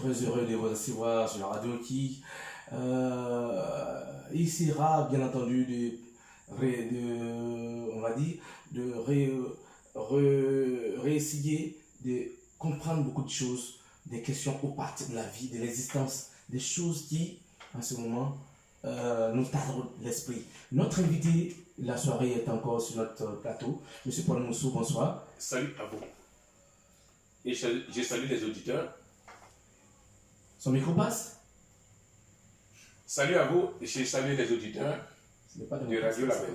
très heureux de vous recevoir sur la radio qui essaiera bien entendu on va dire, réessayer de comprendre beaucoup de choses, des questions au partir de la vie, de l'existence, des choses qui, en ce moment, nous tardent l'esprit. Notre invité, la soirée est encore sur notre plateau. Monsieur Paul Moussou, bonsoir. Salut à vous. Et je salue les auditeurs. Son micro passe? Salut à vous et je salue les auditeurs de Radio Label.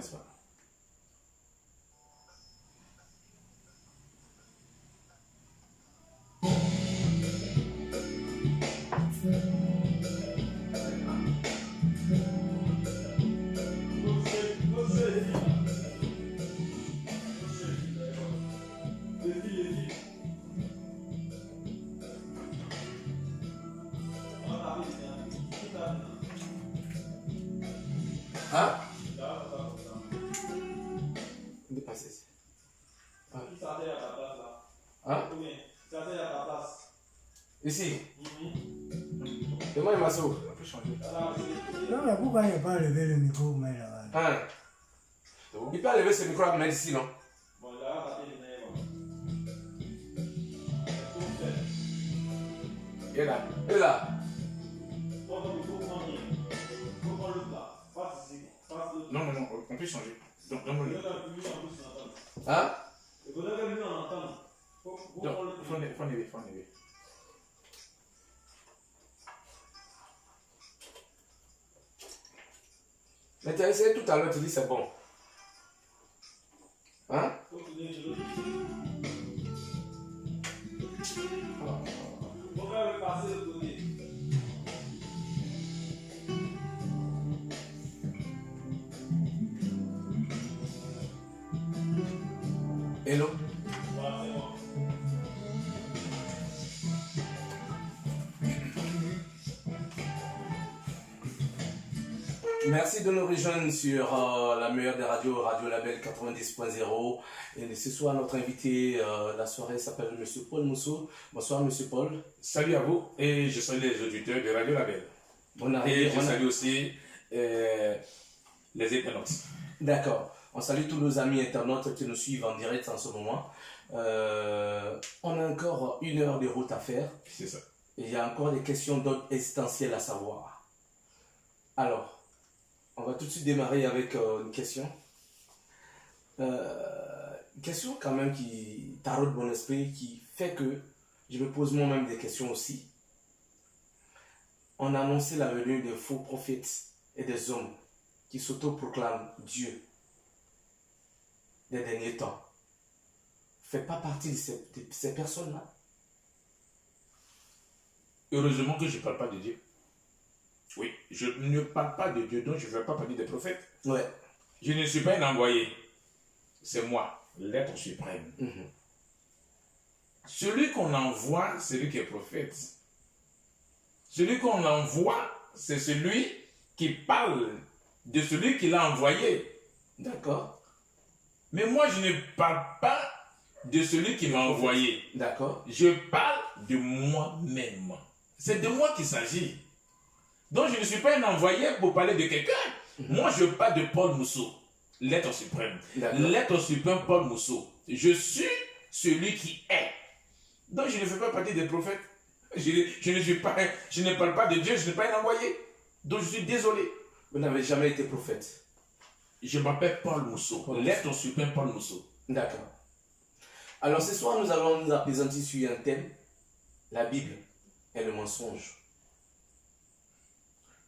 Hein? Hein? Ici? Comment il m'a sauvé? On peut changer. Non, mais pourquoi il n'a pas levé le micro, mais là? Hein? Il peut lever ce micro à mettre ici, non? Il est là. Il est là. Non, on peut changer. Donc, donne-le. Hein? Donc, il faut enlever. Mais tu as essayé tout à l'heure, tu dis c'est bon. Hein? Hello? Merci de nous rejoindre sur la meilleure des radios, Radio Label 90.0. Et ce soir, notre invité, la soirée s'appelle Monsieur Paul Moussou. Bonsoir, Monsieur Paul. Salut à vous et je salue les auditeurs de Radio Label. Et je salue aussi les internautes. D'accord. On salue tous nos amis internautes qui nous suivent en direct en ce moment. On a encore 1 heure de route à faire. C'est ça. Et il y a encore des questions d'ordre existentiel à savoir. Alors, on va tout de suite démarrer avec une question. Une question quand même qui taraude mon esprit, qui fait que je me pose moi-même des questions aussi. On a annoncé la venue de faux prophètes et des hommes qui s'autoproclament Dieu des derniers temps. Fait pas partie de ces personnes-là. Heureusement que je ne parle pas de Dieu. Oui, je ne parle pas de Dieu, donc je ne vais pas parler des prophètes. Ouais. Je ne suis pas un envoyé. C'est moi, l'être suprême. Celui qu'on envoie, c'est celui qui est prophète. Celui qu'on envoie, c'est celui qui parle de celui qui l'a envoyé. D'accord. Mais moi, je ne parle pas de celui qui m'a envoyé. D'accord. Je parle de moi-même. C'est de moi qu'il s'agit. Donc, je ne suis pas un envoyé pour parler de quelqu'un. Moi, je parle de Paul Moussou, l'être suprême. L'être suprême Paul Moussou. Je suis celui qui est. Donc, je ne fais pas partie des prophètes. Je ne parle pas de Dieu, je ne suis pas un envoyé. Donc, je suis désolé. Vous n'avez jamais été prophète. Je m'appelle Paul Moussou, l'être suprême Paul Moussou. D'accord. Alors, ce soir, nous allons nous apaisantir sur un thème, la Bible et le mensonge.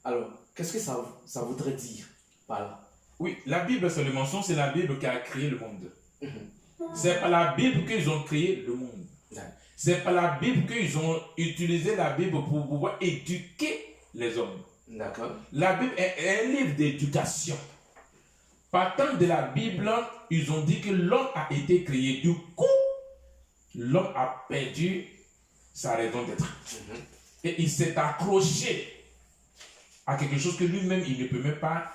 Alors, qu'est-ce que ça voudrait dire par là? Oui, la Bible, c'est le mensonge, c'est la Bible qui a créé le monde. C'est par la Bible qu'ils ont créé le monde. C'est par la Bible qu'ils ont utilisé la Bible pour pouvoir éduquer les hommes. D'accord. La Bible est un livre d'éducation. Partant de la Bible, ils ont dit que l'homme a été créé. Du coup, l'homme a perdu sa raison d'être. Et il s'est accroché à quelque chose que lui-même, il ne peut même pas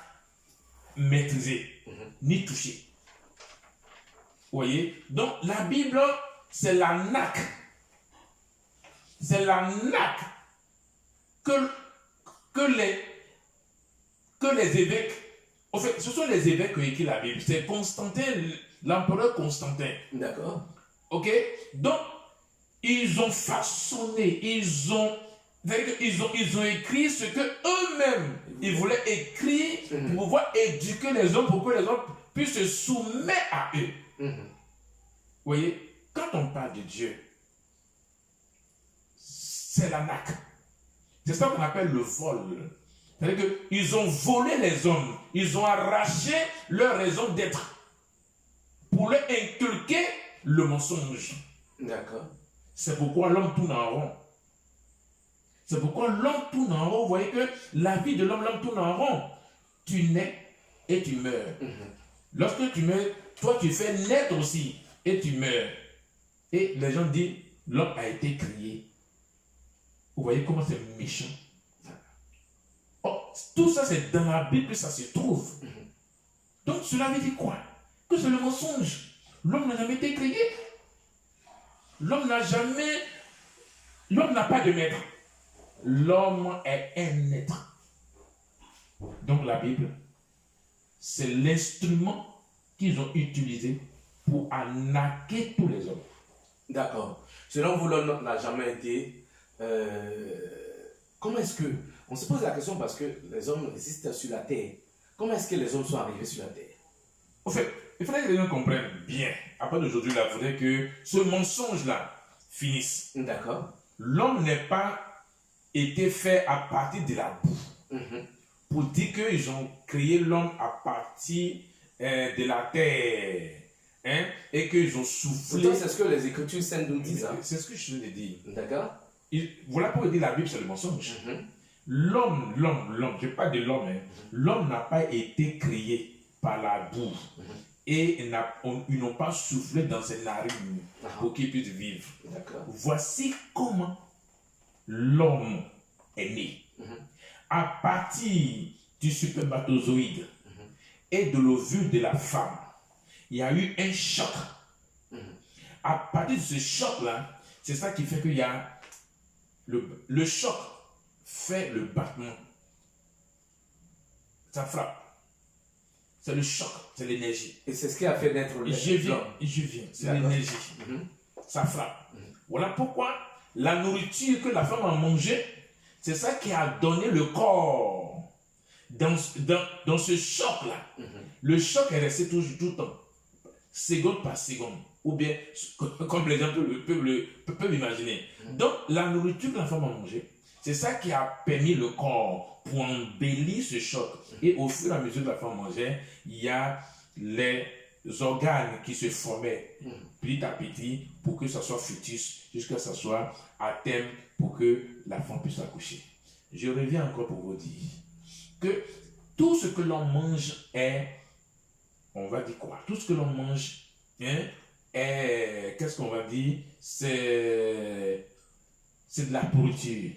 maîtriser, ni toucher. Vous voyez? Donc, la Bible, c'est la naque. C'est la naque que les évêques, en fait, ce sont les évêques qui ont écrit la Bible. C'est Constantin, l'empereur Constantin. D'accord. Ok? Donc, ils ont façonné, ils ont écrit ce que eux-mêmes ils voulaient écrire pour pouvoir éduquer les hommes, pour que les hommes puissent se soumettre à eux. Vous voyez, quand on parle de Dieu, c'est l'arnaque. C'est ça qu'on appelle le vol. C'est-à-dire qu'ils ont volé les hommes, ils ont arraché leur raison d'être pour leur inculquer le mensonge. D'accord. C'est pourquoi l'homme tourne en rond. C'est pourquoi l'homme tourne en rond. Vous voyez que la vie de l'homme tourne en rond. Tu nais et tu meurs. Lorsque tu meurs, toi tu fais naître aussi et tu meurs. Et les gens disent, l'homme a été créé. Vous voyez comment c'est méchant. Oh, tout ça c'est dans la Bible que ça se trouve. Donc cela veut dire quoi? Que c'est le mensonge. L'homme n'a jamais été créé. L'homme n'a pas de maître. L'homme est un être. Donc la Bible, c'est l'instrument qu'ils ont utilisé pour arnaquer tous les hommes. D'accord. Selon vous, l'homme n'a jamais été... comment est-ce que... On se pose la question parce que les hommes existent sur la terre. Comment est-ce que les hommes sont arrivés sur la terre? En fait, il faudrait que les gens comprennent bien. Après d'aujourd'hui, il faudrait que ce mensonge-là finisse. D'accord. L'homme n'est pas été fait à partir de la boue. Pour dire qu'ils ont créé l'homme à partir de la terre. Hein, et qu'ils ont soufflé. C'est ce que les Écritures saintes nous disent. Hein? C'est ce que je viens de dire. D'accord. Voilà pourquoi dire la Bible, c'est le mensonge. L'homme, je ne parle pas de l'homme, hein. L'homme n'a pas été créé par la boue. Et ils n'ont pas soufflé dans ses narines pour qu'il puisse vivre. Voici comment l'homme est né. À partir du spermatozoïde et de l'ovule de la femme, il y a eu un choc. À partir de ce choc-là, c'est ça qui fait qu'il y a le choc fait le battement. Ça frappe. C'est le choc, c'est l'énergie. Et c'est ce qui a fait naître le Je viens, c'est l'énergie. Ça frappe. Voilà pourquoi la nourriture que la femme a mangée, c'est ça qui a donné le corps. Dans ce choc-là, le choc est resté tout le temps, seconde par seconde. Ou bien, comme les gens peuvent imaginer. Donc, la nourriture que la femme a mangée, c'est ça qui a permis le corps pour embellir ce choc. Et au fur et à mesure que la femme mangeait, il y a les organes qui se formaient petit à petit pour que ça soit fœtus, jusqu'à ce que ça soit à terme pour que la femme puisse accoucher. Je reviens encore pour vous dire que tout ce que l'on mange est, on va dire quoi? Tout ce que l'on mange est, qu'est-ce qu'on va dire? C'est de la pourriture.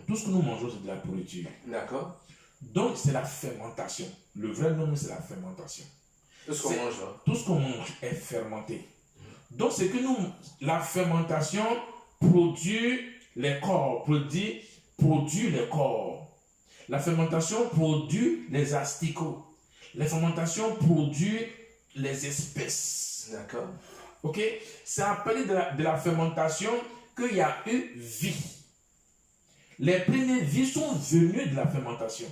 Tout ce que nous mangeons, c'est de la pourriture. D'accord. Donc, c'est la fermentation. Le vrai nom, c'est la fermentation. Tout ce qu'on mange. Tout ce qu'on mange est fermenté. Donc, c'est que la fermentation produit les corps, produit les corps. La fermentation produit les asticots. La fermentation produit les espèces. D'accord. Ok? C'est appelé de la fermentation qu'il y a eu vie. Les premières vies sont venues de la fermentation.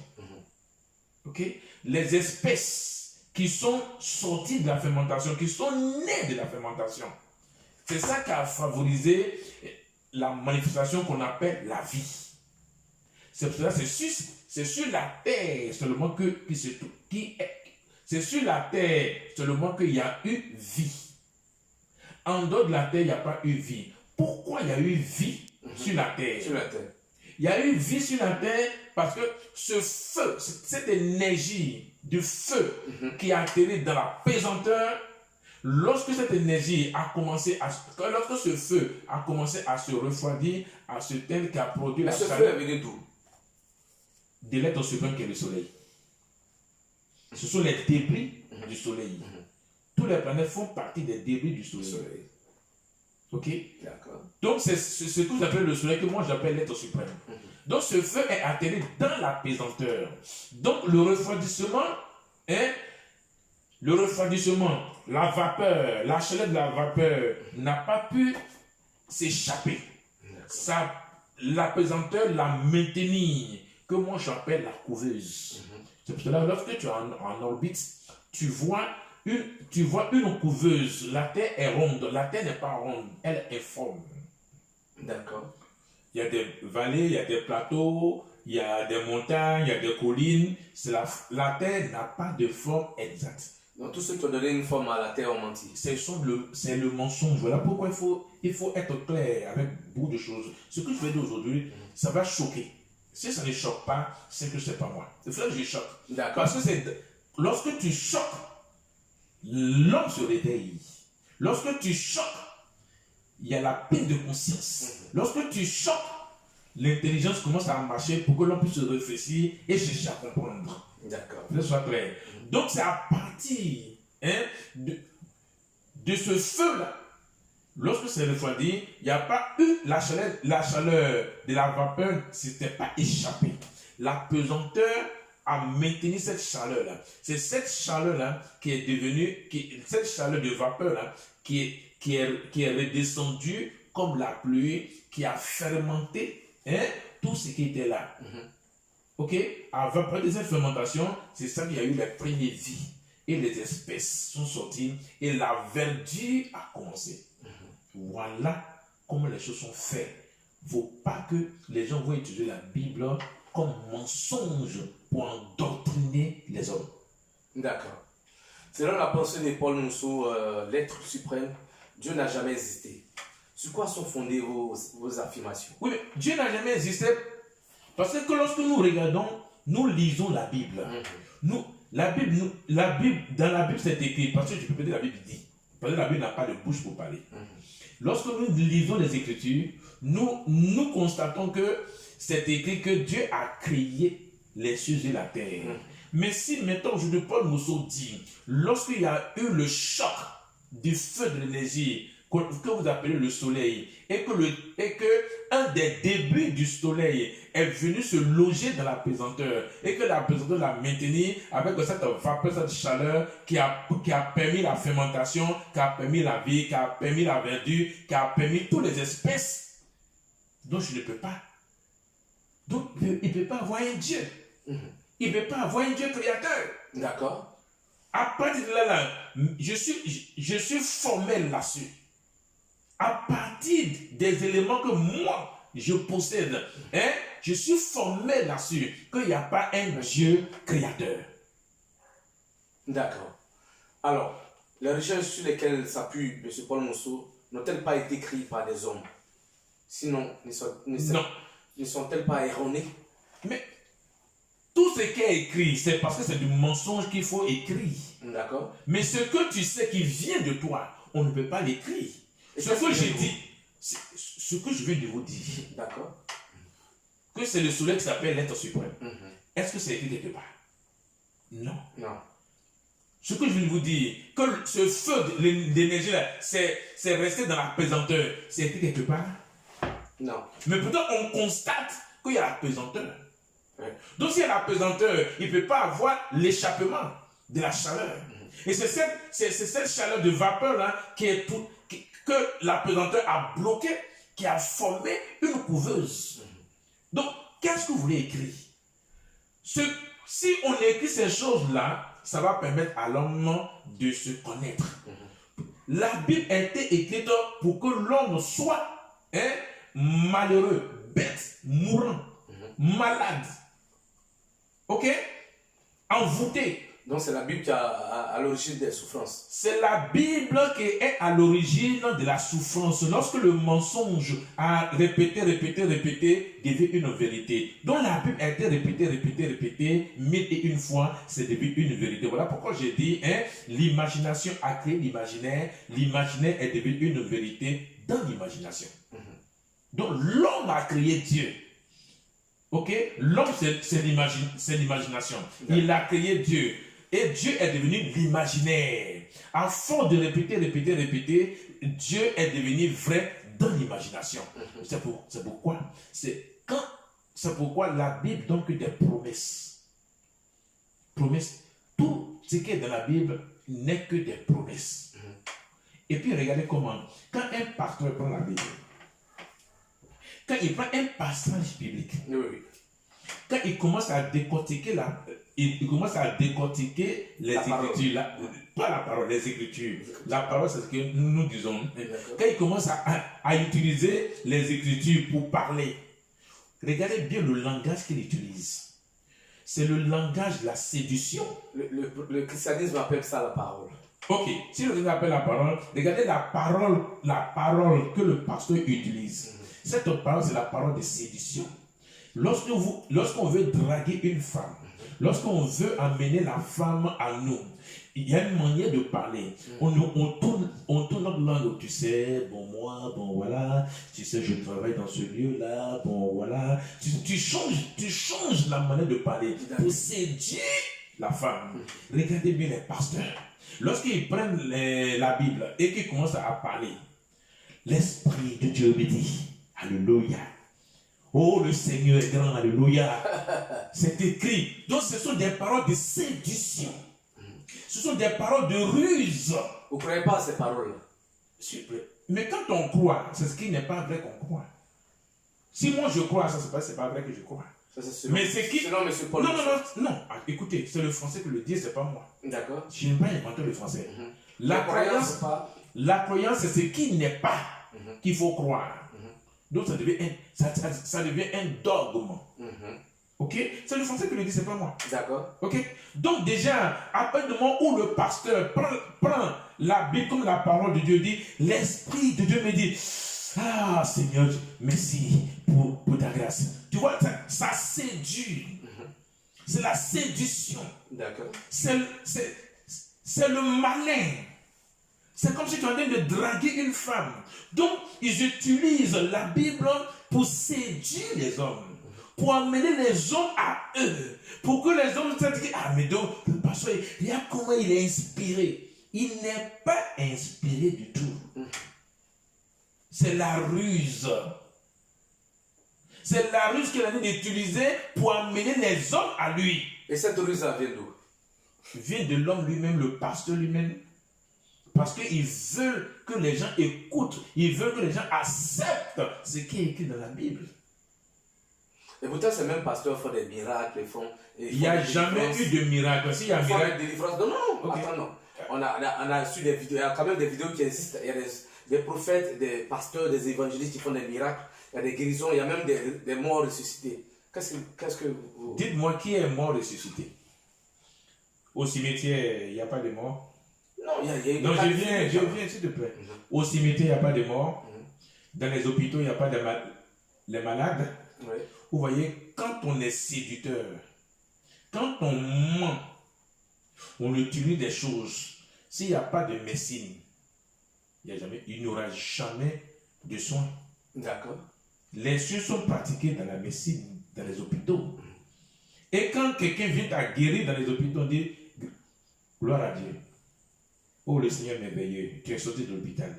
Ok? Les espèces qui sont sorties de la fermentation, qui sont nées de la fermentation. C'est ça qui a favorisé la manifestation qu'on appelle la vie. C'est pour cela que c'est sur la terre seulement c'est sur la terre seulement qu'il y a eu vie. En dehors de la terre, il n'y a pas eu vie. Pourquoi il y a eu vie sur la terre? Sur la terre. Il y a eu vie sur la terre parce que ce feu, cette énergie du feu qui a atterri dans la pesanteur, lorsque cette énergie a commencé lorsque ce feu a commencé à se refroidir, à se teindre, qui a produit la chaleur. Ce feu est venu d'où? De l'être suprême qui est le soleil. Ce sont les débris du soleil. Tous les planètes font partie des débris du soleil. Ok? D'accord. Donc c'est ce que j'appelle le soleil, que moi j'appelle l'être suprême. Donc ce feu est atterri dans la pesanteur. Donc le refroidissement, la vapeur, la chaleur de la vapeur n'a pas pu s'échapper. Ça, la pesanteur l'a maintenue, que moi j'appelle la couveuse. C'est pour cela, lorsque tu es en orbite, tu vois une couveuse. La Terre est ronde. La Terre n'est pas ronde, elle est forme. D'accord. Il y a des vallées, il y a des plateaux, il y a des montagnes, il y a des collines. La Terre n'a pas de forme exacte. Donc, tous ceux qui ont donné une forme à la Terre ont menti. C'est le mensonge. Voilà pourquoi il faut être clair avec beaucoup de choses. Ce que je vais dire aujourd'hui, ça va choquer. Si ça ne choque pas, c'est que ce n'est pas moi. C'est ça que je choque. D'accord. Parce que lorsque tu choques, l'homme se réveille. Lorsque tu choques, il y a la paix de conscience. Lorsque tu choques, l'intelligence commence à marcher pour que l'on puisse se réfléchir et chercher à comprendre. D'accord. Que ce soit clair. Donc c'est à partir de ce feu-là, lorsque c'est refroidi, il n'y a pas eu la chaleur de la vapeur, ne s'était pas échappé. La pesanteur a maintenu cette chaleur-là. C'est cette chaleur-là qui est devenue, cette chaleur de vapeur-là, qui est redescendue comme la pluie, qui a fermenté tout ce qui était là. Ok? Après cette fermentation, c'est ça qu'il y a eu les premières vies. Et les espèces sont sorties et la verdure a commencé. Voilà comment les choses sont faites. Il ne faut pas que les gens vont utiliser la Bible comme mensonge pour endoctriner les hommes. D'accord. Selon la pensée de Paul Mousseau, l'être suprême, Dieu n'a jamais existé. Sur quoi sont fondées vos affirmations? Oui, mais Dieu n'a jamais existé parce que lorsque nous regardons, nous lisons la Bible. Dans la Bible c'est écrit, parce que je peux pas dire la Bible dit, parce que la Bible n'a pas de bouche pour parler. Lorsque nous lisons les Écritures, nous constatons que c'est écrit que Dieu a créé les cieux et la terre. Mais si maintenant aujourd'hui Paul Mousseau dit, lorsqu'il y a eu le choc du feu de l'énergie que vous appelez le soleil, et que un des débuts du soleil est venu se loger dans la pesanteur, et que la pesanteur l'a maintenu avec cette vapeur, cette chaleur qui a permis la fermentation, qui a permis la vie, qui a permis la verdure, qui a permis toutes les espèces. Donc je ne peux pas. Donc il ne peut pas avoir un Dieu. Il ne peut pas avoir un Dieu créateur. D'accord. À partir de là, je suis formel là-dessus. À partir des éléments que moi, je possède, je suis formé là-dessus qu'il n'y a pas un Dieu créateur. D'accord. Alors, les recherches sur lesquelles s'appuie M. Paul Mousseau n'ont-elles pas été écrites par des hommes? Sinon, ne sont-elles pas erronées? Mais tout ce qui est écrit, c'est parce que c'est du mensonge qu'il faut écrire. D'accord. Mais ce que tu sais qui vient de toi, on ne peut pas l'écrire. Ce que j'ai dit, ce que je viens de vous dire, d'accord, que c'est le soleil qui s'appelle l'être suprême. Est-ce que c'est écrit quelque part? Non. Non. Ce que je viens de vous dire, que ce feu d'énergie-là, c'est resté dans la pesanteur, c'est écrit quelque part? Non. Mais pourtant, on constate qu'il y a la pesanteur. Donc, s'il y a la pesanteur, il ne peut pas avoir l'échappement de la chaleur. Et c'est cette chaleur de vapeur-là que la pesanteur a bloqué, qui a formé une couveuse. Donc, qu'est-ce que vous voulez écrire? Si on écrit ces choses-là, ça va permettre à l'homme de se connaître. La Bible a été écrite pour que l'homme soit malheureux, bête, mourant, malade, ok, envoûté. Donc c'est la Bible qui est à l'origine des souffrances. C'est la Bible qui est à l'origine de la souffrance. Lorsque le mensonge a répété, devient une vérité. Donc la Bible a été répétée, 1001 fois, c'est devenu une vérité. Voilà pourquoi j'ai dit, l'imagination a créé l'imaginaire. L'imaginaire est devenu une vérité dans l'imagination. Donc l'homme a créé Dieu. Ok? L'homme, c'est l'imagination. Il a créé Dieu. Et Dieu est devenu l'imaginaire. À force de répéter, Dieu est devenu vrai dans l'imagination. C'est pourquoi. C'est quand C'est pourquoi la Bible donne que des promesses. Promesses. Tout ce qui est dans la Bible n'est que des promesses. Et puis regardez comment, quand un pasteur prend la Bible, quand il prend un passage biblique, quand il commence à décortiquer il commence à décortiquer les Écritures, pas la parole, les Écritures. La parole, c'est ce que nous disons. Quand il commence à utiliser les Écritures pour parler, regardez bien le langage qu'il utilise. C'est le langage de la séduction. Le christianisme appelle ça la parole. Ok, si le christianisme appelle la parole, regardez la parole que le pasteur utilise. Cette parole, c'est la parole de séduction. Lorsqu'on veut draguer une femme, lorsqu'on veut amener la femme à nous, il y a une manière de parler. On tourne notre langue. Tu sais, bon moi, bon voilà. Tu sais, je travaille dans ce lieu-là. Bon voilà. Tu changes la manière de parler pour séduire la femme. Regardez bien les pasteurs. Lorsqu'ils prennent la Bible et qu'ils commencent à parler, l'Esprit de Dieu me dit, alléluia. Oh, le Seigneur est grand, alléluia. C'est écrit. Donc, ce sont des paroles de séduction. Ce sont des paroles de ruse. Vous ne croyez pas à ces paroles? Mais quand on croit, c'est ce qui n'est pas vrai qu'on croit. Si moi je crois à ça, c'est pas vrai que je crois. Ça, c'est selon, mais c'est qui? Selon M. Paul. Non. Ah, écoutez, c'est le français qui le dit, c'est pas moi. D'accord. Je n'ai pas inventé le français. La croyance, c'est ce qui n'est pas qu'il faut croire. Donc ça devient un dogme. Ok? C'est le français qui le dit, c'est pas moi. D'accord. Ok? Donc déjà, à partir du moment où le pasteur prend la Bible comme la parole de Dieu, dit, l'Esprit de Dieu me dit, ah Seigneur, merci pour ta grâce. Tu vois, ça séduit. C'est la séduction. D'accord. C'est le malin. C'est comme si tu es en train de draguer une femme. Donc, ils utilisent la Bible pour séduire les hommes. Pour amener les hommes à eux. Pour que les hommes se disent, ah mais donc, le pasteur, regarde comment il est inspiré. Il n'est pas inspiré du tout. C'est la ruse. C'est la ruse qu'il a d'utiliser pour amener les hommes à lui. Et cette ruse, ça vient d'où? Vient de l'homme lui-même, le pasteur lui-même. Parce qu'ils veulent que les gens écoutent. Ils veulent que les gens acceptent ce qui est écrit dans la Bible. Et pourtant, ces mêmes pasteurs font des miracles. Il n'y a jamais eu de miracle. S'il y a un miracle. Des délivrances. Non, okay. Attends, non. On a su des vidéos. Il y a quand même des vidéos qui existent. Il y a des prophètes, des pasteurs, des évangélistes qui font des miracles. Il y a des guérisons. Il y a même des morts ressuscités. Qu'est-ce que vous... Dites-moi qui est mort ressuscité. Au cimetière, il n'y a pas de mort. Non, il y a non, je viens, s'il te plaît. Au cimetière, il n'y a pas de mort. Dans les hôpitaux, il n'y a pas de les malades. Oui. Vous voyez, quand on est séducteur, quand on ment, on utilise des choses. S'il n'y a pas de médecine, il n'y aura jamais de soins. D'accord. Les soins sont pratiqués dans la médecine, dans les hôpitaux. Et quand quelqu'un vient à guérir dans les hôpitaux, on dit gloire à Dieu. Oh, le Seigneur merveilleux, tu es sorti de l'hôpital.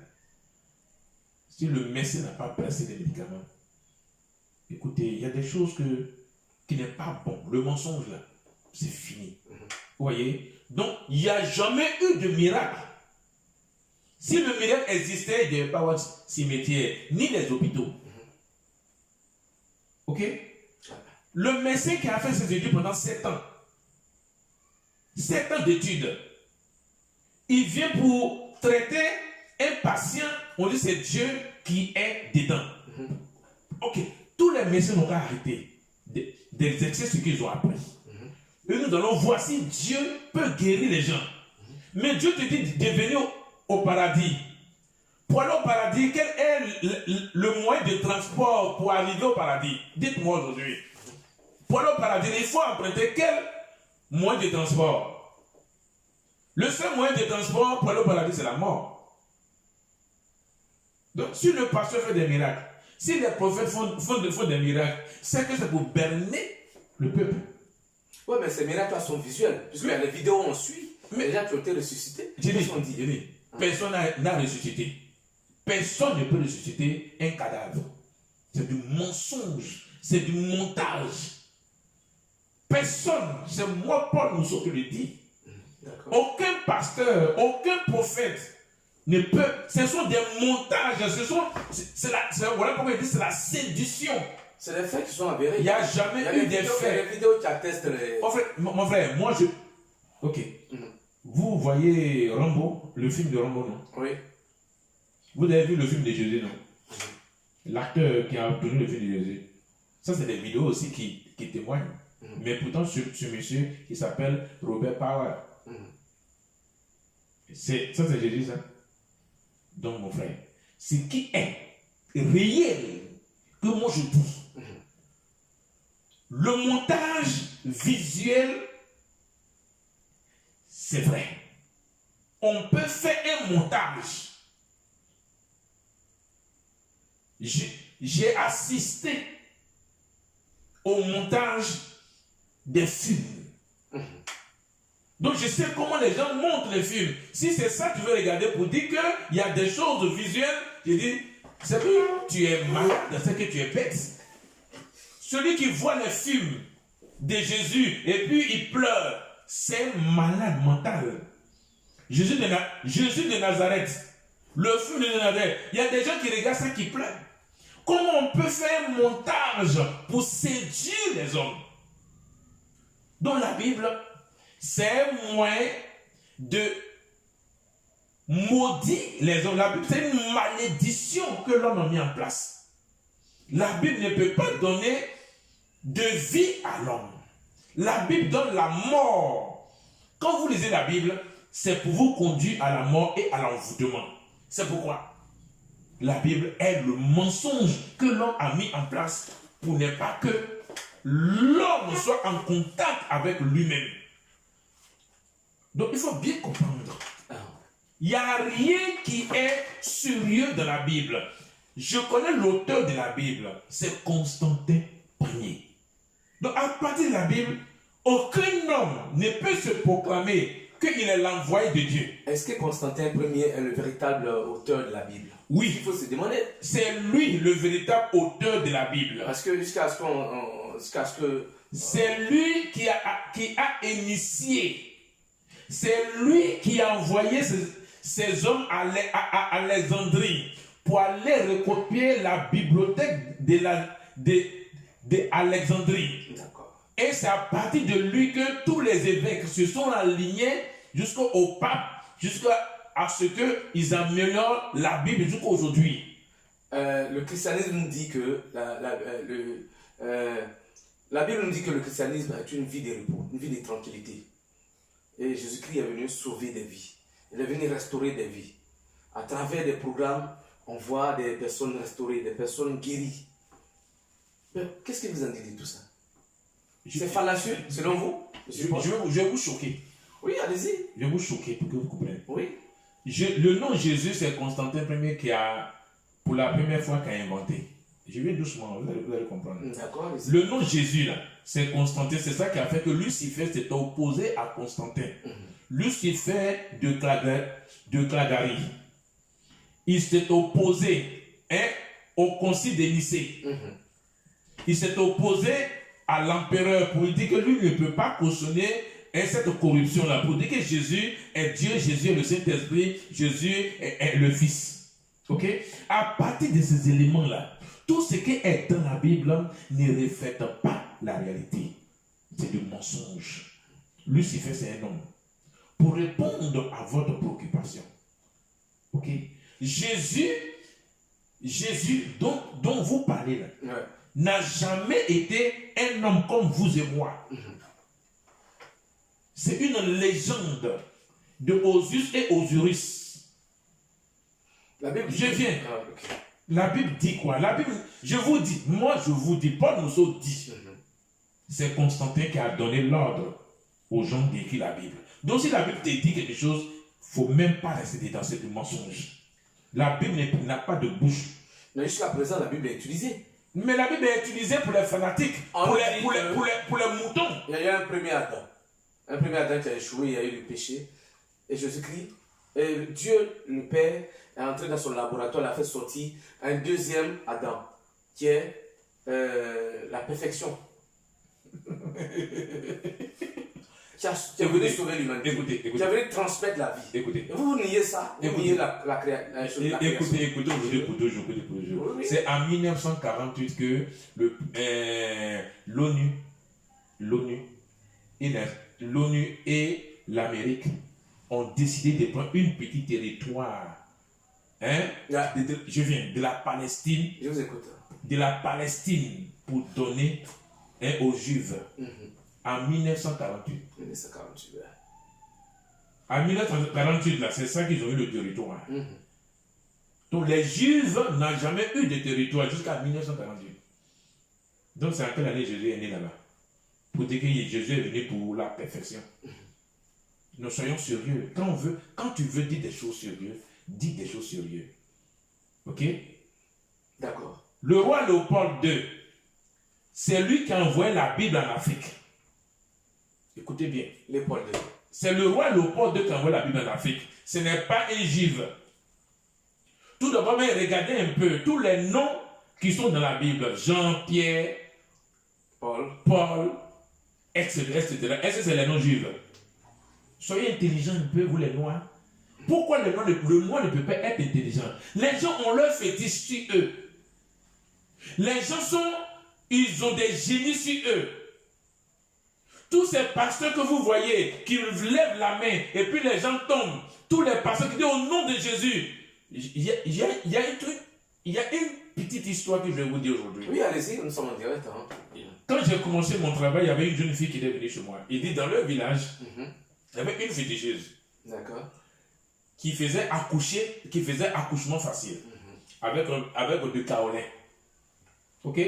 Si le médecin n'a pas placé les médicaments, écoutez, il y a des choses qui n'est pas bon. Le mensonge, là, c'est fini. Vous voyez? Donc, il n'y a jamais eu de miracle. Si le miracle existait, il n'y avait pas de cimetière, ni les hôpitaux. Ok? Le médecin qui a fait ses études pendant 7 ans, 7 ans d'études, il vient pour traiter un patient, on dit c'est Dieu qui est dedans. Ok, tous les médecins n'ont pas arrêté d'exercer ce qu'ils ont appris. Et nous allons voir si Dieu peut guérir les gens. Mais Dieu te dit de venir au paradis. Pour aller au paradis, quel est le moyen de transport pour arriver au paradis? Dites-moi aujourd'hui. Pour aller au paradis, il faut emprunter quel moyen de transport? Le seul moyen de transport pour aller au paradis, c'est la mort. Donc, si le pasteur fait des miracles, si les prophètes font des miracles, c'est que c'est pour berner le peuple. Oui, mais ces miracles-là sont visuels. Puisque les vidéos, on suit. Mais déjà, tu as été ressuscité. J'ai dit, personne n'a ressuscité. Personne ne peut ressusciter un cadavre. C'est du mensonge. c'est du montage. Personne, c'est moi Paul Mousseau qui le dit. Aucun pasteur, aucun prophète ne peut. Ce sont des montages. Voilà pourquoi il dit c'est la séduction. C'est des faits qui sont avérés. Il n'y a jamais eu des faits. Il y a des vidéos qui attestent les. Mon frère, moi je. Ok. Vous voyez Rambo, le film de Rambo, non? Oui. Vous avez vu le film de Jésus, non? L'acteur qui a tourné le film de Jésus. Ça, c'est des vidéos aussi qui témoignent. Mais pourtant, ce monsieur qui s'appelle Robert Power. Ça, c'est Jésus, ça. Donc, mon frère, ce qui est réel, que moi je dis, le montage visuel, c'est vrai. On peut faire un montage. J'ai assisté au montage des films. Donc je sais comment les gens montent les films. Si c'est ça que tu veux regarder pour dire qu'il y a des choses visuelles, je dis, c'est que tu es malade, c'est que tu es bête. Celui qui voit les films de Jésus et puis il pleure, c'est un malade mental. Jésus de Nazareth, le film de Nazareth, il y a des gens qui regardent ça qui pleurent. Comment on peut faire un montage pour séduire les hommes? Dans la Bible, c'est un moyen de maudire les hommes. La Bible, c'est une malédiction que l'homme a mis en place. La Bible ne peut pas donner de vie à l'homme. La Bible donne la mort. Quand vous lisez la Bible, c'est pour vous conduire à la mort et à l'envoûtement. C'est pourquoi la Bible est le mensonge que l'homme a mis en place pour ne pas que l'homme soit en contact avec lui-même. Donc il faut bien comprendre. Il n'y a rien qui est sérieux dans la Bible. Je connais l'auteur de la Bible, c'est Constantin Ier. Donc à partir de la Bible, aucun homme ne peut se proclamer qu'il est l'envoyé de Dieu. Est-ce que Constantin Ier est le véritable auteur de la Bible? Oui. Il faut se demander. C'est lui le véritable auteur de la Bible. Parce que jusqu'à ce que... C'est lui qui a initié. C'est lui qui a envoyé ces hommes à Alexandrie pour aller recopier la bibliothèque d'Alexandrie. Et c'est à partir de lui que tous les évêques se sont alignés jusqu'au pape, jusqu'à ce qu'ils améliorent la Bible jusqu'à aujourd'hui. Le christianisme nous dit que la Bible nous dit que le christianisme est une vie de repos, une vie de tranquillité. Et Jésus-Christ est venu sauver des vies. Il est venu restaurer des vies. À travers des programmes, on voit des personnes restaurées, des personnes guéries. Mais qu'est-ce que vous en dites de tout ça? C'est fallacieux, selon vous? Je vais vous choquer. Oui, allez-y. Je vais vous choquer pour que vous compreniez. Oui. Le nom Jésus, c'est Constantin Ier qui a, pour la première fois, qui a inventé. Je vais doucement, vous allez comprendre. D'accord. Le nom Jésus, là, c'est Constantin. C'est ça qui a fait que Lucifer s'est opposé à Constantin. Lucifer de Clagarie. Il s'est opposé au concile de Nicée. Il s'est opposé à l'empereur pour dire que lui ne peut pas cautionner cette corruption-là. Pour dire que Jésus est Dieu, Jésus est le Saint-Esprit, Jésus est le Fils. Ok? À partir de ces éléments-là, tout ce qui est dans la Bible ne reflète pas la réalité. C'est du mensonge. Lucifer, c'est un homme. Pour répondre à votre préoccupation, ok? Jésus dont vous parlez là, n'a jamais été un homme comme vous et moi. C'est une légende de Osiris et Osiris. La Bible dit... Je viens. La Bible dit quoi? La Bible, je vous dis, Paul Mousseau dit, c'est Constantin qui a donné l'ordre aux gens d'écrire la Bible. Donc si la Bible te dit quelque chose, il ne faut même pas rester dans ce mensonge. La Bible n'a pas de bouche. Mais jusqu'à présent, la Bible est utilisée. Mais la Bible est utilisée pour les fanatiques, pour les moutons. Il y a eu un premier Adam. Un premier Adam qui a échoué, il y a eu le péché. Et Jésus-Christ, et Dieu, le Père, est entré dans son laboratoire, il a fait sortir un deuxième Adam, qui est la perfection. Tu as voulu sauver l'humanité. Écoutez. Tu as voulu transmettre la vie. Écoutez. Et vous niez ça. Vous niez la chose. Écoutez, aujourd'hui. Oui. C'est en 1948 que l'ONU et l'Amérique ont décidé de prendre une petite territoire. Je viens de la Palestine. Je vous écoute. De la Palestine pour donner aux Juifs. En 1948. 1948, ouais. En 1948, là, c'est ça qu'ils ont eu le territoire. Donc les Juifs n'ont jamais eu de territoire jusqu'à 1948. Donc c'est en quelle année Jésus est né là-bas? Pour dire que Jésus est venu pour la perfection. Nous soyons sérieux. Quand tu veux dire des choses sérieuses, dis des choses sérieuses. Ok? D'accord. Le roi Léopold II, c'est lui qui a envoyé la Bible en Afrique. Écoutez bien. Léopold II. C'est le roi Léopold II qui a envoyé la Bible en Afrique. Ce n'est pas un juif. Tout d'abord, regardez un peu tous les noms qui sont dans la Bible. Jean, Pierre, Paul, etc. Est-ce que c'est les noms juifs? Soyez intelligents un peu, vous les noirs. Pourquoi le noir ne peut pas être intelligent? Les gens ont leur fétiche sur eux. Les gens ils ont des génies sur eux. Tous ces pasteurs que vous voyez, qui lèvent la main, et puis les gens tombent. Tous les pasteurs qui disent au nom de Jésus. Il y a une petite histoire que je vais vous dire aujourd'hui. Oui, allez-y, nous sommes en direct. Hein. Quand j'ai commencé mon travail, il y avait une jeune fille qui était venue chez moi. Il dit, dans leur village, il y avait une féticheuse. D'accord. Qui faisait accouchement facile. Avec du kaolin. Ok?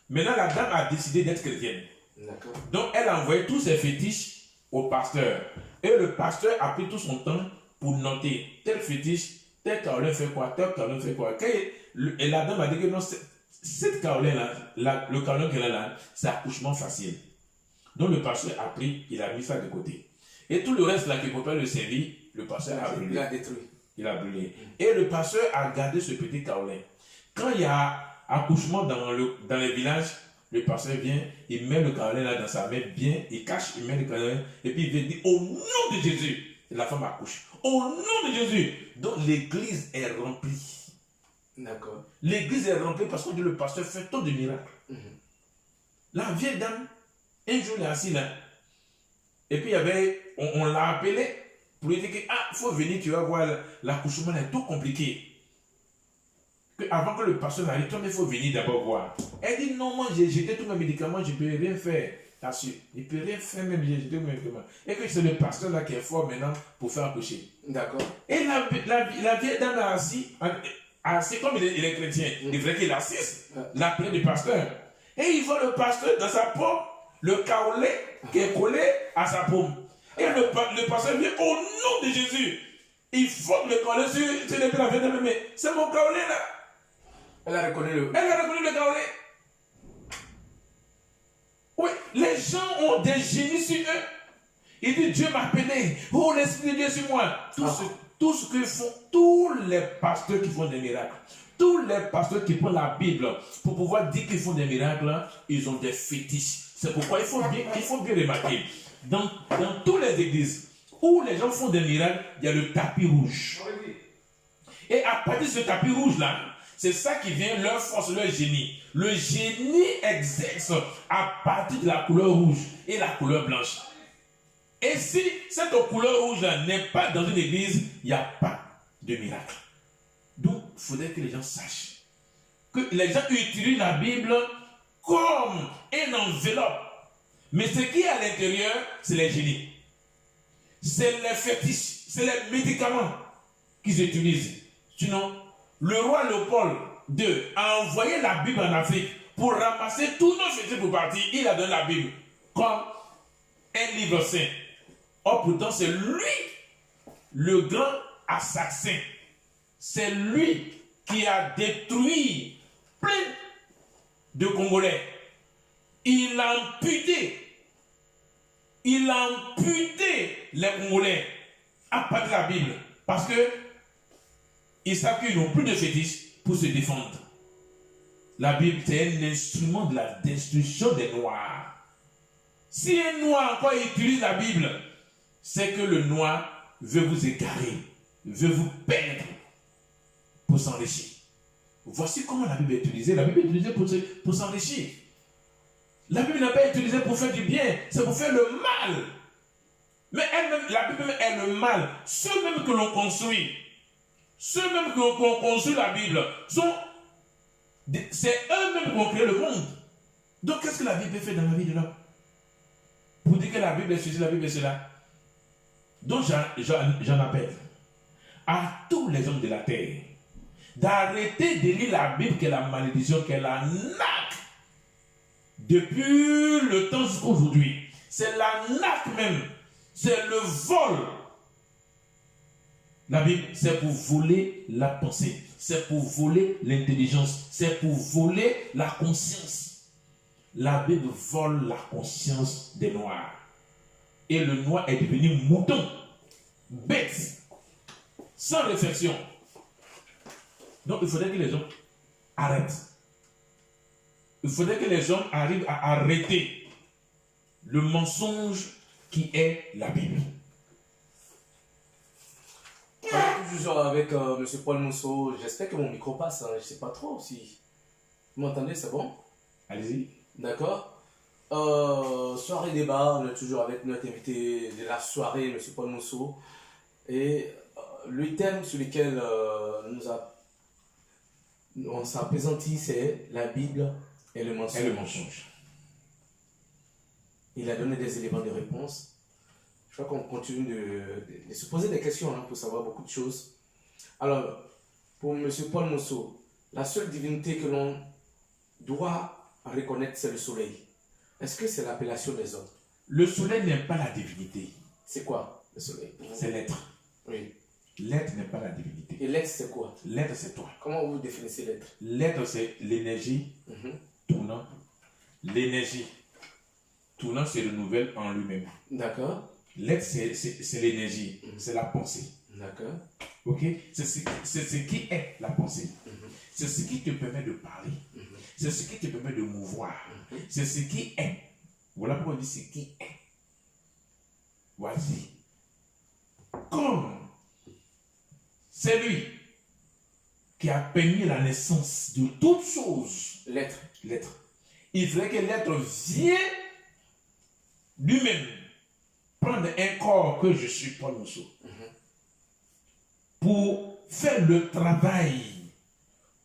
Maintenant, la dame a décidé d'être chrétienne. Donc, elle a envoyé tous ses fétiches au pasteur. Et le pasteur a pris tout son temps pour noter tel fétiche, tel kaolin fait quoi, tel kaolin fait quoi. Et la dame a dit que non, cette kaolin-là, le kaolin qu'elle a là, c'est accouchement facile. Donc, le pasteur a pris, il a mis ça de côté. Et tout le reste là qui ne peut pas le servir, le pasteur a brûlé. Il a détruit. Il a brûlé. Et le pasteur a gardé ce petit kaolin. Quand il y a accouchement dans les villages, le pasteur vient, il met le kaolin là dans sa main, bien, il cache, il met le kaolin, et puis il vient dire au nom de Jésus. Et la femme accouche. Au nom de Jésus. Donc l'église est remplie. D'accord. L'église est remplie parce que le pasteur fait tant de miracles. La vieille dame, un jour, elle est assise là. Et puis on l'a appelé pour lui dire que il faut venir, tu vas voir, l'accouchement est tout compliqué. Avant que le pasteur n'arrive, toi, il faut venir d'abord voir. Elle dit non, moi j'ai jeté tous mes médicaments, je ne peux rien faire. Il ne peut rien faire, même j'ai jeté tous mes médicaments. Et que c'est le pasteur là qui est fort maintenant pour faire accoucher. D'accord. Et la vieille dame est assise comme il est chrétien. Il faudrait qu'il assiste, l'appelé du pasteur. Et il voit le pasteur dans sa paume, le kaolin qui est collé à sa paume. Et le pasteur vient au nom de Jésus. Il forme le kaolin sur les pieds, la vieille dame, mais c'est mon kaolin là. Elle a reconnu le kaolin. Oui, les gens ont des génies sur eux. Il dit, Dieu m'a appelé. Oh, l'Esprit de Dieu sur moi. Tout ce que font, tous les pasteurs qui font des miracles, tous les pasteurs qui prennent la Bible pour pouvoir dire qu'ils font des miracles, ils ont des fétiches. C'est pourquoi il faut bien remarquer. Dans toutes les églises où les gens font des miracles, il y a le tapis rouge. Et à partir de ce tapis rouge-là, c'est ça qui vient leur force, leur génie. Le génie exerce à partir de la couleur rouge et la couleur blanche. Et si cette couleur rouge n'est pas dans une église, il n'y a pas de miracle. Donc, il faudrait que les gens sachent que les gens utilisent la Bible comme une enveloppe. Mais ce qui est à l'intérieur, c'est les génies. C'est les fétiches, c'est les médicaments qu'ils utilisent. Sinon, le roi Léopold II a envoyé la Bible en Afrique pour ramasser tous nos fétiches pour partir. Il a donné la Bible comme un livre saint. Or, pourtant, c'est lui, le grand assassin. C'est lui qui a détruit plein de Congolais. Il a amputé les Congolais à partir de la Bible. Parce que ils savent qu'ils n'ont plus de fétiche pour se défendre. La Bible, c'est un instrument de la destruction des noirs. Si un noir encore utilise la Bible, c'est que le noir veut vous égarer, veut vous perdre pour s'enrichir. Voici comment la Bible est utilisée. La Bible est utilisée pour s'enrichir. La Bible n'est pas utilisée pour faire du bien, c'est pour faire le mal. Mais elle-même, la Bible est le mal. Ceux même que l'on construit, la Bible, c'est eux-mêmes qui ont créé le monde. Donc qu'est-ce que la Bible fait dans la vie de l'homme? Pour dire que la Bible est ceci, la Bible est cela. Donc j'en appelle à tous les hommes de la terre d'arrêter de lire la Bible qui est la malédiction, qui est la naque. Depuis le temps jusqu'à aujourd'hui, c'est la naque même, c'est le vol. La Bible, c'est pour voler la pensée, c'est pour voler l'intelligence, c'est pour voler la conscience. La Bible vole la conscience des Noirs. Et le noir est devenu mouton, bête, sans réflexion. Donc il faudrait que les gens arrêtent. Il faudrait que les gens arrivent à arrêter le mensonge qui est la Bible. Toujours avec M. Paul Mousseau. J'espère que mon micro passe. Hein. Je ne sais pas trop si vous m'entendez, c'est bon? Allez-y. D'accord. Soirée débat, on est toujours avec notre invité de la soirée, M. Paul Mousseau. Et le thème sur lequel on s'apaisantit, c'est la Bible et le mensonge. Il a donné des éléments de réponse. Je crois qu'on continue de se poser des questions pour savoir beaucoup de choses. Alors, pour M. Paul Mousseau, la seule divinité que l'on doit reconnaître, c'est le soleil. Est-ce que c'est l'appellation des hommes? Le soleil n'est pas la divinité. C'est quoi le soleil? C'est l'être. Oui. L'être n'est pas la divinité. Et l'être, c'est quoi? L'être, c'est toi. Comment vous définissez l'être? L'être, c'est l'énergie tournant. L'énergie tournant se renouvelle en lui-même. D'accord. L'être, c'est l'énergie, c'est la pensée. D'accord. Ok? C'est ce qui est la pensée. C'est ce qui te permet de parler. C'est ce qui te permet de mouvoir. C'est ce qui est. Voilà pourquoi on dit ce qui est. Voici. Comme c'est lui qui a permis la naissance de toutes choses. L'être. L'être. Il faudrait que l'être vienne lui-même prendre un corps que je suis, Paul Mousseau, pour faire le travail,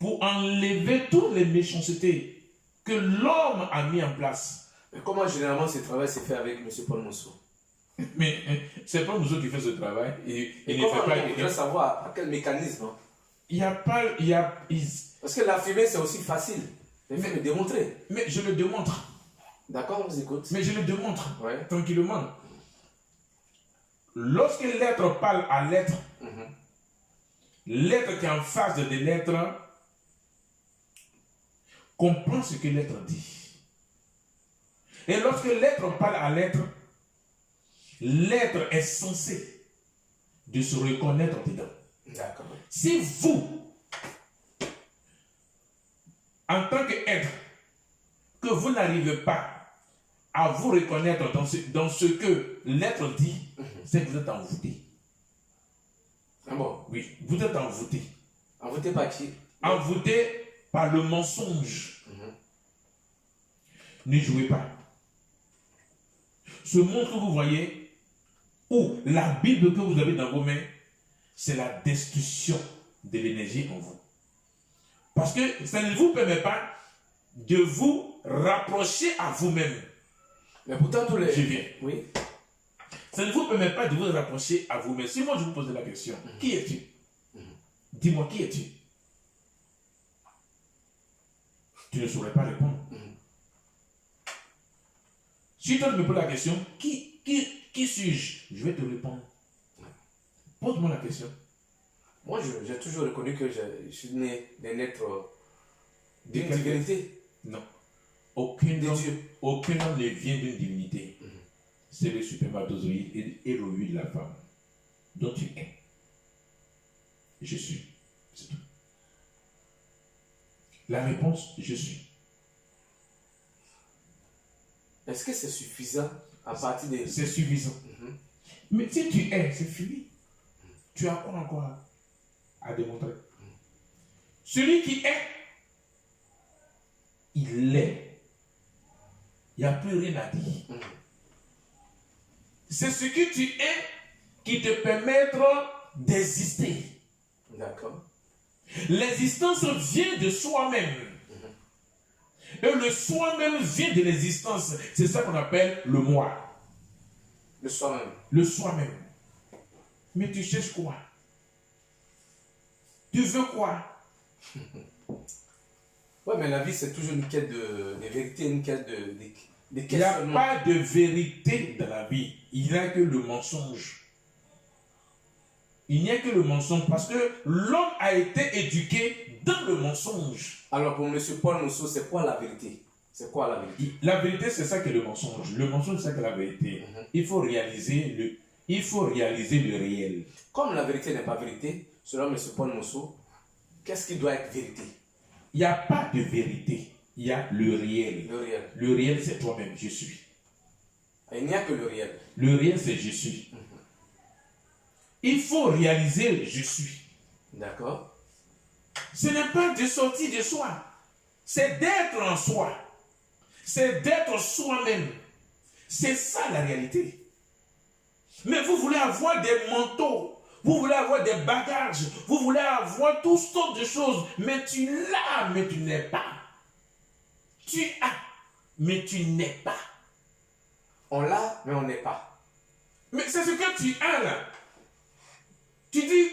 pour enlever toutes les méchancetés que l'homme a mis en place. Mais comment généralement ce travail s'est fait avec M. Paul Mousseau? Mais c'est Paul Mousseau qui fait ce travail. Et comment on voudrait savoir à quel mécanisme? Il n'y a pas... Parce que l'affirmer, c'est aussi facile. Il faut le démontrer. Mais je le démontre. D'accord, on vous écoute. Mais je le démontre, ouais. Tranquillement. Lorsque l'être parle à l'être, l'être qui est en face de l'être comprend ce que l'être dit. Et lorsque l'être parle à l'être est censé de se reconnaître dedans. D'accord. Si vous, en tant qu'être, que vous n'arrivez pas à vous reconnaître dans ce que l'être dit, c'est que vous êtes envoûté. Ah bon? Oui, vous êtes envoûté. Envoûté par qui? Envoûté par le mensonge. Ne jouez pas. Ce monde que vous voyez, ou la Bible que vous avez dans vos mains, c'est la destruction de l'énergie en vous. Parce que ça ne vous permet pas de vous rapprocher à vous-même. Mais pourtant, tous les... Je viens. Oui. Ça ne vous permet pas de vous rapprocher à vous-même. Si moi je vous pose la question, qui es-tu? Dis-moi, qui es-tu? Tu ne saurais pas répondre. Si toi tu me poses la question, qui suis-je? Je vais te répondre. Pose-moi la question. Moi, j'ai toujours reconnu que je suis né d'un être d'une divinité. Non. Aucun homme ne vient d'une divinité. C'est le spermatozoïde et l'ovule de la femme. Donc tu es. Je suis. C'est tout. La réponse, je suis. Est-ce que c'est suffisant à partir de... C'est suffisant. Mais si tu es, c'est fini. Tu as quoi encore à démontrer? Celui qui est, il est. Il n'y a plus rien à dire. C'est ce que tu es qui te permettra d'exister. D'accord. L'existence vient de soi-même. Et le soi-même vient de l'existence. C'est ça qu'on appelle le moi. Le soi-même. Le soi-même. Mais tu cherches quoi? Tu veux quoi? Ouais, mais la vie, c'est toujours une quête de vérité, une quête de Il n'y a pas de vérité dans la vie. Il n'y a que le mensonge. Il n'y a que le mensonge parce que l'homme a été éduqué dans le mensonge. Alors, pour M. Paul Mousseau, c'est quoi la vérité? C'est quoi la vérité? La vérité, c'est ça que le mensonge. Le mensonge, c'est ça que la vérité. Il faut réaliser le réel. Comme la vérité n'est pas vérité, selon M. Paul Mousseau, qu'est-ce qui doit être vérité? Il n'y a pas de vérité. Il y a le réel. Le réel. Le réel, c'est toi-même. Je suis. Il n'y a que le réel. Le réel, c'est je suis. Il faut réaliser je suis. D'accord. Ce n'est pas de sortir de soi. C'est d'être en soi. C'est d'être soi-même. C'est ça la réalité. Mais vous voulez avoir des manteaux. Vous voulez avoir des bagages. Vous voulez avoir toutes sortes de choses. Mais tu l'as, mais tu n'es pas. Tu as, mais tu n'es pas. On l'a, mais on n'est pas. Mais c'est ce que tu as là. Tu dis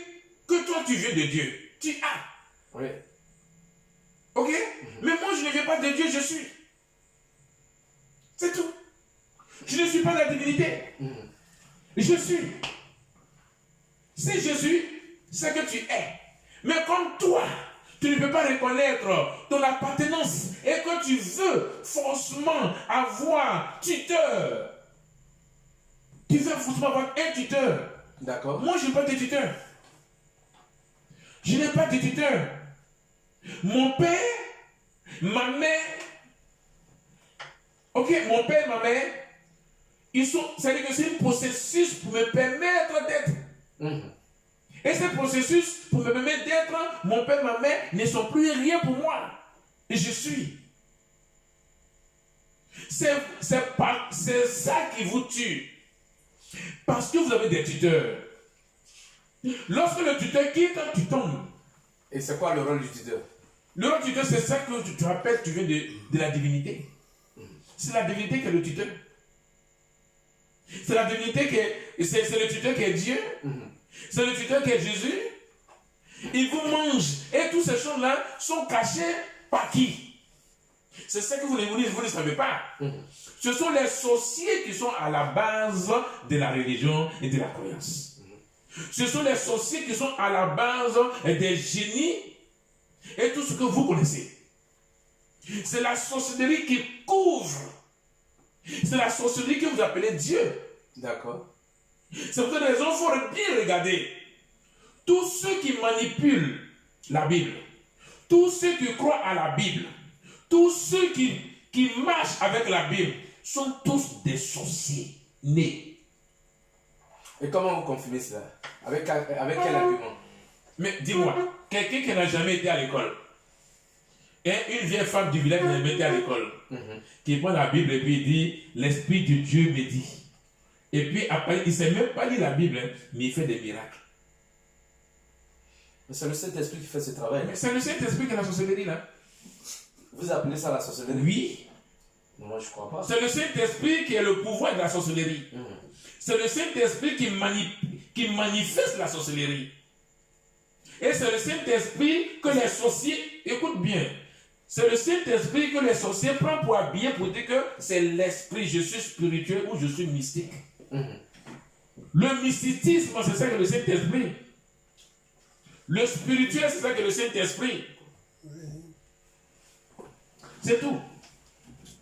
que toi tu viens de Dieu. Tu as. Oui. Ok? Mais moi je ne viens pas de Dieu, je suis. C'est tout. Je ne suis pas la divinité. Je suis. Si je suis, c'est que tu es. Mais comme toi, tu ne peux pas reconnaître ton appartenance et que tu veux forcément avoir tuteur. Tu veux forcément avoir un tuteur. D'accord. Moi, je n'ai pas de tuteur. Je n'ai pas de tuteur. Mon père, ma mère, ok, mon père et ma mère, c'est-à-dire que c'est un processus pour me permettre d'être. Et ce processus, pour me permettre d'être, mon père et ma mère ne sont plus rien pour moi. Et je suis. C'est ça qui vous tue. Parce que vous avez des tuteurs. Lorsque le tuteur quitte, tu tombes. Et c'est quoi le rôle du tuteur? Le rôle du tuteur, c'est ça que tu te rappelles, tu viens de la divinité. C'est la divinité qui est le tuteur. C'est la divinité qui est... C'est le tuteur qui est Dieu. C'est le tuteur qui est Jésus. Il vous mange. Et toutes ces choses-là sont cachées par qui? C'est ça que vous ne savez pas. Ce sont les sorciers qui sont à la base de la religion et de la croyance. Ce sont les sorciers qui sont à la base des génies et tout ce que vous connaissez. C'est la sorcellerie qui couvre. C'est la sorcellerie que vous appelez Dieu. D'accord. C'est pour cette raison qu'il faut bien regarder. Tous ceux qui manipulent la Bible, tous ceux qui croient à la Bible, tous ceux qui marchent avec la Bible, sont tous des sorciers nés. Et comment vous confirmez cela? Avec quel argument? Mais dis-moi, quelqu'un qui n'a jamais été à l'école, et une vieille femme du village qui n'a jamais été à l'école, qui prend la Bible et puis dit, l'Esprit de Dieu me dit. Et puis après, il ne sait même pas lire la Bible, mais il fait des miracles. Mais c'est le Saint-Esprit qui fait ce travail. Mais c'est le Saint-Esprit qui est la sorcellerie là. Vous appelez ça la sorcellerie? Oui. Moi, je ne crois pas. C'est le Saint-Esprit qui est le pouvoir de la sorcellerie. C'est le Saint-Esprit qui manifeste la sorcellerie. Et c'est le Saint-Esprit que les sorciers, écoute bien, c'est le Saint-Esprit que les sorciers prennent pour habiller pour dire que c'est l'esprit, je suis spirituel ou je suis mystique. Le mysticisme, c'est ça que le Saint-Esprit. Le spirituel, c'est ça que le Saint-Esprit. C'est tout.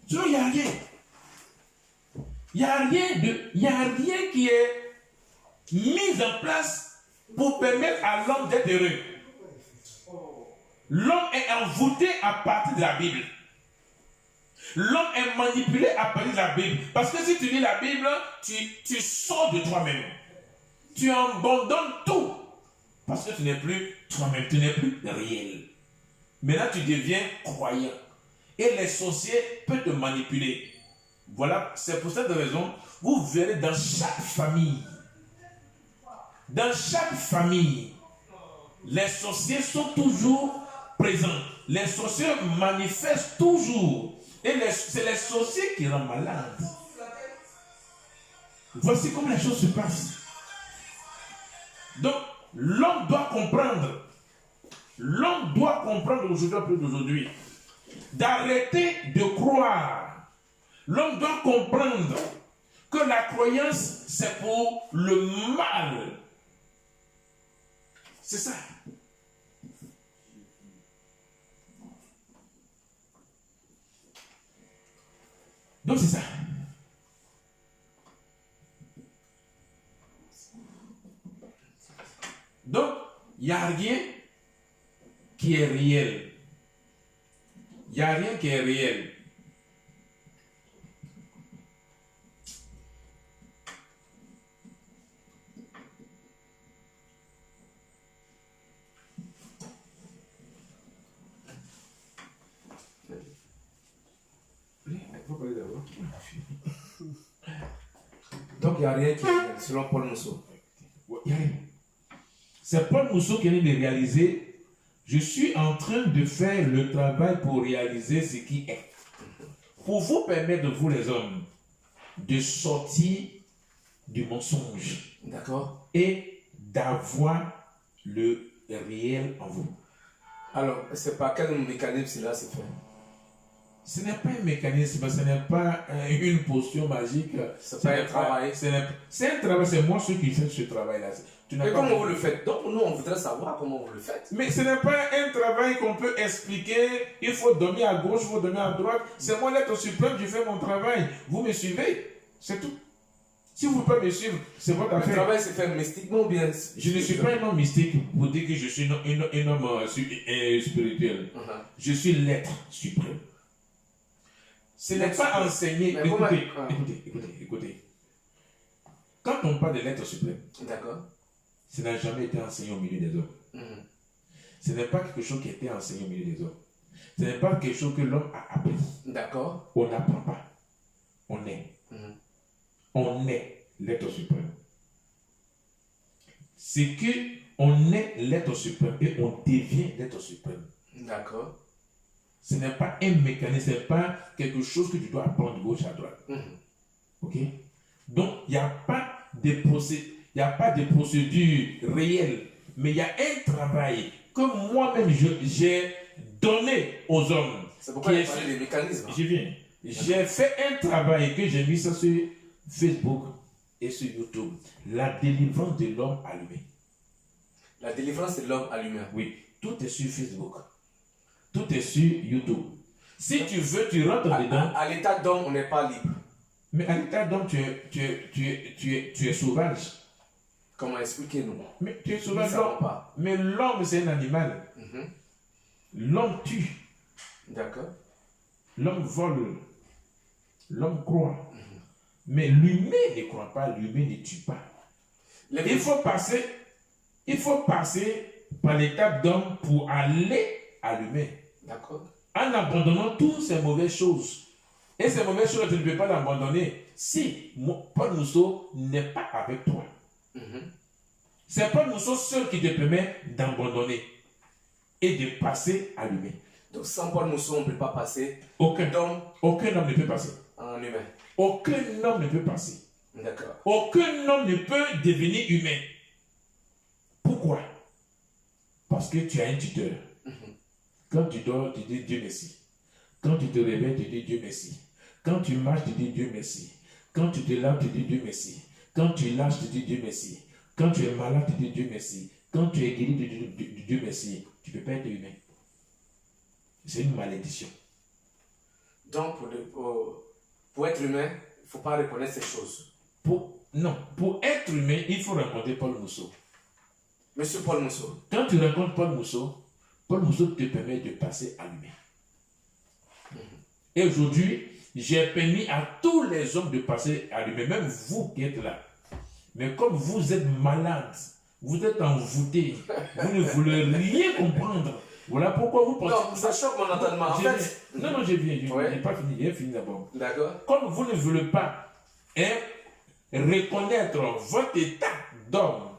Sinon, il n'y a rien. Il n'y a rien qui est mis en place pour permettre à l'homme d'être heureux. L'homme est envoûté à partir de la Bible. L'homme est manipulé à partir de la Bible. Parce que si tu lis la Bible, tu sors de toi-même. Tu abandonnes tout. Parce que tu n'es plus toi-même, tu n'es plus réel. Maintenant, tu deviens croyant. Et les sorciers peuvent te manipuler. Voilà, c'est pour cette raison, vous verrez dans chaque famille, les sorciers sont toujours présents. Les sorciers manifestent toujours. Et c'est les sorciers qui rendent malades. Voici comment les choses se passent. Donc, l'homme doit comprendre. L'homme doit comprendre aujourd'hui. D'arrêter de croire. L'homme doit comprendre que la croyance, c'est pour le mal. C'est ça. Donc c'est ça. Donc, il n'y a rien qui est réel. Il n'y a rien qui est réel. Donc il n'y a rien qui est selon Paul Mousseau. Il n'y a rien. C'est Paul Mousseau qui vient de réaliser. Je suis en train de faire le travail pour réaliser ce qui est. Pour vous permettre, vous les hommes, de sortir du mensonge. D'accord. Et d'avoir le réel en vous. Alors, c'est par quel mécanisme cela se fait? Ce n'est pas un mécanisme, ce n'est pas une potion magique. C'est pas un travail. C'est un travail, c'est moi ceux qui fais ce travail-là. Et comment vous le faites? Donc nous, on voudrait savoir comment vous le faites. Mais ce n'est pas un travail qu'on peut expliquer. Il faut dormir à gauche, il faut dormir à droite. C'est moi l'être suprême, je fais mon travail. Vous me suivez, c'est tout. Si vous ne pouvez pas me suivre, c'est votre affaire. Le travail se fait mystiquement ou bien? Je ne suis pas un homme mystique pour dire que je suis un homme spirituel. Je suis l'être suprême. Ce n'est pas enseigné. Écoutez. Quand on parle de l'être suprême, d'accord, ça n'a jamais été enseigné au milieu des hommes. Ce n'est pas quelque chose qui a été enseigné au milieu des hommes. Ce n'est pas quelque chose que l'homme a appris. D'accord. On n'apprend pas. On est. On est l'être suprême. C'est que on est l'être suprême et on devient l'être suprême. D'accord. Ce n'est pas un mécanisme, ce n'est pas quelque chose que tu dois apprendre de gauche à droite. Ok? Donc, il n'y a pas de procédure réelle, mais il y a un travail que moi-même j'ai donné aux hommes. C'est pourquoi il y a des mécanismes. Je viens. J'ai fait un travail que j'ai mis ça sur Facebook et sur YouTube. La délivrance de l'homme à l'humain. La délivrance de l'homme à l'humain. Oui, tout est sur Facebook. Tout est sur YouTube. Si tu veux, tu rentres dedans. À l'état d'homme, on n'est pas libre. Mais à l'état d'homme, tu es sauvage. Comment expliquer-nous? Mais tu es sauvage. Pas. Mais l'homme, c'est un animal. L'homme tue. D'accord. L'homme vole. L'homme croit. Mais l'humain ne croit pas, l'humain ne tue pas. Il faut passer par l'étape d'homme pour aller à l'humain. D'accord. En abandonnant toutes ces mauvaises choses. Et ces mauvaises choses, tu ne peux pas l'abandonner si Paul Mousseau n'est pas avec toi. C'est Paul Mousseau seul qui te permet d'abandonner et de passer à l'humain. Donc sans Paul Mousseau, on ne peut pas passer. Aucun homme ne peut passer. En humain. Aucun homme ne peut passer. D'accord. Aucun homme ne peut devenir humain. Pourquoi? Parce que tu as un tuteur. Quand tu dors, tu dis Dieu merci. Quand tu te réveilles, tu dis Dieu merci. Quand tu marches, tu dis Dieu merci. Quand tu te laves, tu dis Dieu merci. Quand tu lâches, tu dis Dieu merci. Quand tu es malade, tu dis Dieu merci. Quand tu es guéri, tu dis Dieu merci. Tu ne peux pas être humain. C'est une malédiction. Donc, pour être humain, il ne faut pas reconnaître ces choses. Pour être humain, il faut rencontrer Paul Mousseau. Monsieur Paul Mousseau. Quand tu rencontres Paul Mousseau, Paul Mousseau te permet de passer à l'humain. Et aujourd'hui, j'ai permis à tous les hommes de passer à l'humain, même vous qui êtes là. Mais comme vous êtes malade, vous êtes envoûté, vous ne voulez rien comprendre. Voilà pourquoi vous pensez... Non, ça choque mon entendement. En fait... Non, je viens. Ouais. Je n'ai pas fini, j'ai fini d'abord. D'accord. Comme vous ne voulez pas reconnaître votre état d'homme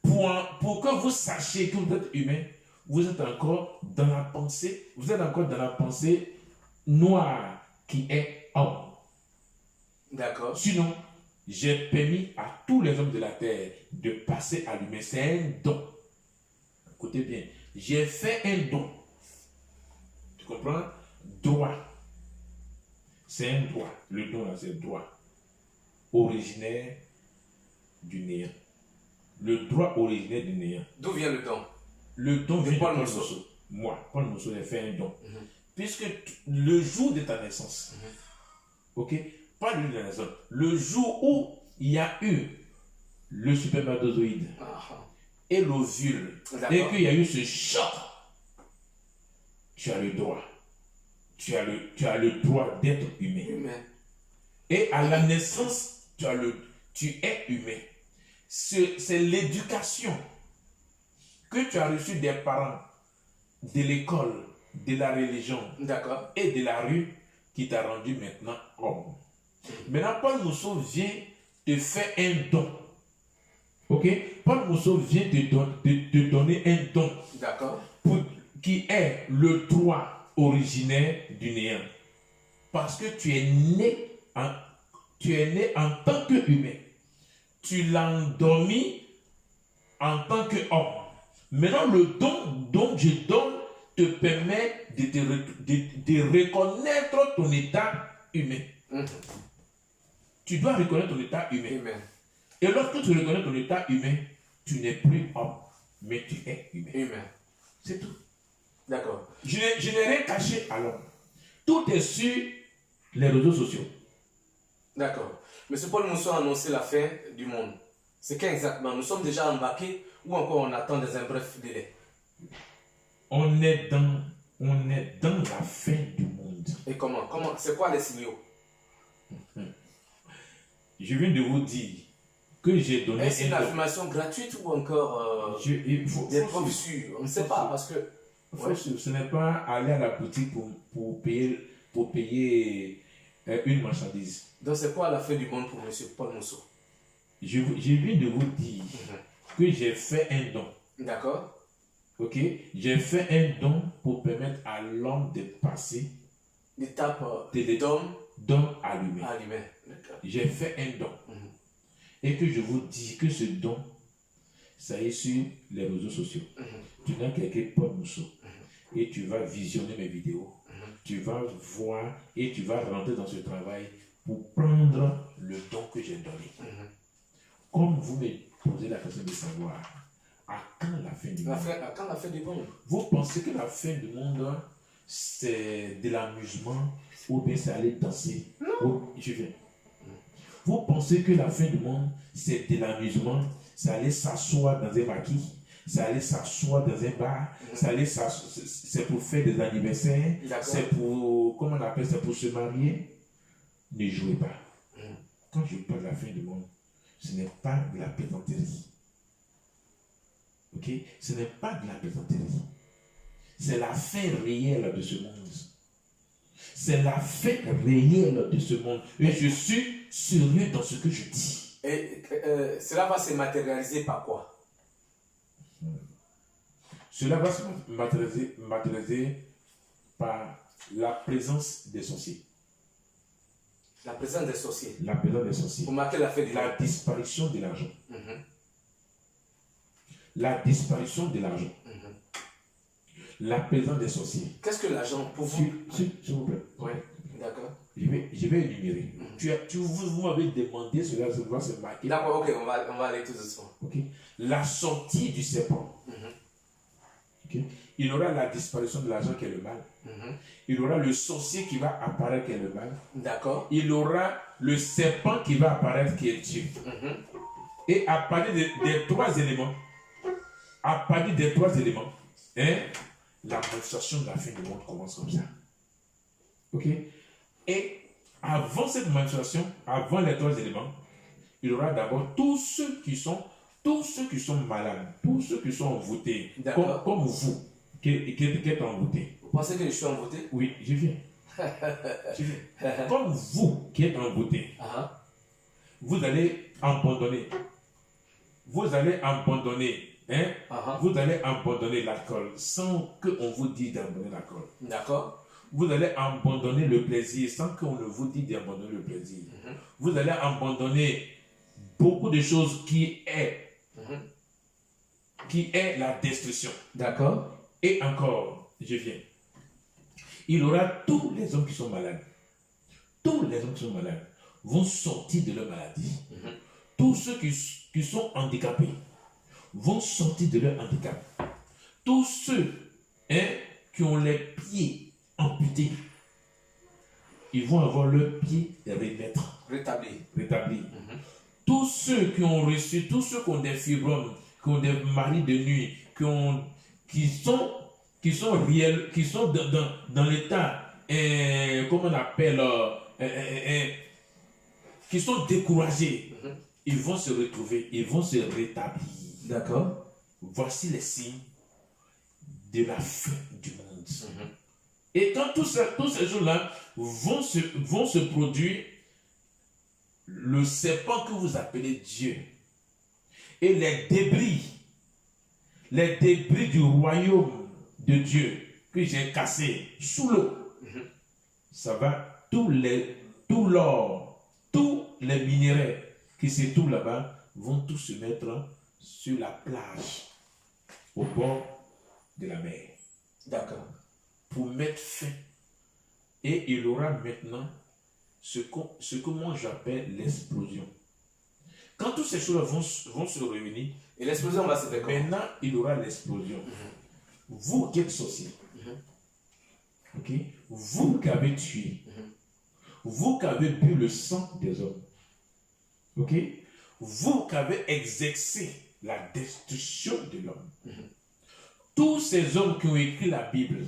pour que vous sachiez que vous êtes humain, vous êtes encore dans la pensée, noire qui est homme. D'accord. Sinon, j'ai permis à tous les hommes de la terre de passer à l'humain. C'est un don. Écoutez bien, j'ai fait un don. Tu comprends? Droit. C'est un droit. Le don, là, c'est droit. Originaire du néant. Le droit originaire du néant. D'où vient le don? Le don vient de Paul Paul Mousseau. Mousseau. Moi, Paul Mousseau, j'ai fait un don. Puisque le jour de ta naissance, ok, pas le jour de la naissance, le jour où il y a eu le spermatozoïde et l'ovule, et qu'il y a eu ce choc, tu as le droit. Tu as le droit d'être humain. Et à la naissance, tu es humain. C'est l'éducation que tu as reçue des parents, de l'école, de la religion et de la rue qui t'a rendu maintenant homme. Maintenant, Paul Mousseau vient te faire un don. Ok? Paul Mousseau vient te donner un don. D'accord. Qui est le droit originaire du néant. Parce que tu es né en tant qu'humain. Tu l'as endormi en tant qu'homme. Maintenant, le don dont je donne te permet de reconnaître ton état humain. Tu dois reconnaître ton état humain. Et lorsque tu reconnais ton état humain, tu n'es plus homme, mais tu es humain. C'est tout. D'accord. Je n'ai rien caché à l'homme. Tout est sur les réseaux sociaux. D'accord. Monsieur Paul Mousseau a annoncé la fin du monde. C'est qu'exactement? Nous sommes déjà embarqués ou encore on attend dans un bref délai? On est dans la fin du monde. Et comment? C'est quoi les signaux? Je viens de vous dire que j'ai donné... Est-ce une affirmation gratuite ou encore des preuves sûres? On ne sait pas parce que... Ce n'est pas aller à la boutique pour payer une marchandise. Donc c'est quoi la fin du monde pour M. Paul Mousseau? Je viens de vous dire que j'ai fait un don. D'accord. Ok? J'ai fait un don pour permettre à l'homme de passer l'étape d'homme à l'humain. J'ai fait un don. Et que je vous dis que ce don, ça est sur les réseaux sociaux. Tu n'as quelqu'un Paul Mousseau. Et tu vas visionner mes vidéos. Tu vas voir et tu vas rentrer dans ce travail pour prendre le don que j'ai donné. Comme vous me posez la question de savoir à quand la fin du monde? À quand la fin du monde? Vous pensez que la fin du monde, c'est de l'amusement ou bien c'est aller danser? Non. Je viens. Vous pensez que la fin du monde, c'est de l'amusement, c'est aller s'asseoir dans un maquis, c'est aller s'asseoir dans un bar, c'est pour faire des anniversaires, c'est pour, comment on appelle, c'est pour se marier? Ne jouez pas. Quand je parle de la fin du monde, ce n'est pas de la plaisanterie. Ok? Ce n'est pas de la plaisanterie. C'est la fin réelle de ce monde. C'est la fin réelle de ce monde. Et je suis sérieux dans ce que je dis. Et cela va se matérialiser par quoi? Cela va se matérialiser par la présence des sorciers. La présence des sorciers. La présence des sorciers. Pour marquer la fin du monde. La disparition de l'argent. La disparition de l'argent. La présence des sorciers. Qu'est-ce que l'argent pour vous? S'il vous plaît. Oui, d'accord. Je vais énumérer. Vous m'avez demandé cela, ça doit se marquer. D'accord, ok, on va aller tout doucement. Okay. La sortie du serpent. Okay. Il y aura la disparition de l'argent qui est le mal. Il y aura le sorcier qui va apparaître qui est le mal. D'accord. Il y aura le serpent qui va apparaître qui est Dieu. Et à partir des trois éléments, la manifestation de la fin du monde commence comme ça. Ok? Et avant cette manifestation, avant les 3 éléments, il y aura d'abord tous ceux qui sont malades, tous ceux qui sont envoûtés, comme vous, qui êtes envoûtés. Vous pensez que je suis envoûté? Oui, je viens. Comme vous qui êtes envoûtés, vous allez abandonner. Vous allez abandonner l'alcool sans qu'on vous dise d'abandonner l'alcool. D'accord. Vous allez abandonner le plaisir sans qu'on ne vous dise d'abandonner le plaisir. Vous allez abandonner beaucoup de choses qui est la destruction. D'accord. Et encore, je viens. Il y aura tous les hommes qui sont malades. Tous les hommes qui sont malades vont sortir de leur maladie. Tous ceux qui sont handicapés vont sortir de leur handicap. Tous ceux qui ont les pieds amputés, ils vont avoir leurs pieds rétablis. Tous ceux qui ont reçu, tous ceux qui ont des fibromes, qui ont des maris de nuit, qui sont réels, qui sont dans l'état, comment on appelle, qui sont découragés, ils vont se retrouver, ils vont se rétablir. D'accord. Voici les signes de la fin du monde. Et quand tous ces jours-là vont se produire, le serpent que vous appelez Dieu et les débris du royaume de Dieu que j'ai cassé sous l'eau, ça va, tout l'or, tous les minéraux qui se trouvent là-bas vont tous se mettre sur la plage au bord de la mer. D'accord. Pour mettre fin. Et il y aura maintenant ce que moi j'appelle l'explosion. Quand toutes ces choses vont se réunir, et l'explosion va se faire comment? Maintenant, il y aura l'explosion. Vous qui êtes sorciers, vous qui avez tué, vous qui avez bu le sang des hommes, vous qui avez exercé la destruction de l'homme, tous ces hommes qui ont écrit la Bible,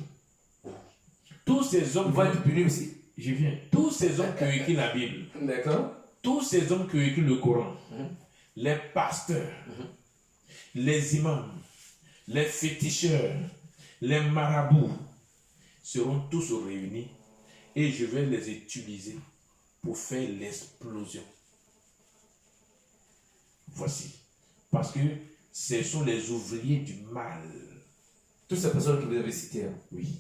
tous ces hommes vont être punis aussi. Je viens. Tous ces hommes qui ont écrit la Bible, d'accord, tous ces hommes qui ont écrit le Coran, les pasteurs, les imams, les féticheurs, les marabouts seront tous réunis et je vais les utiliser pour faire l'explosion. Voici. Parce que ce sont les ouvriers du mal. Toutes ces personnes que vous avez citées. Oui.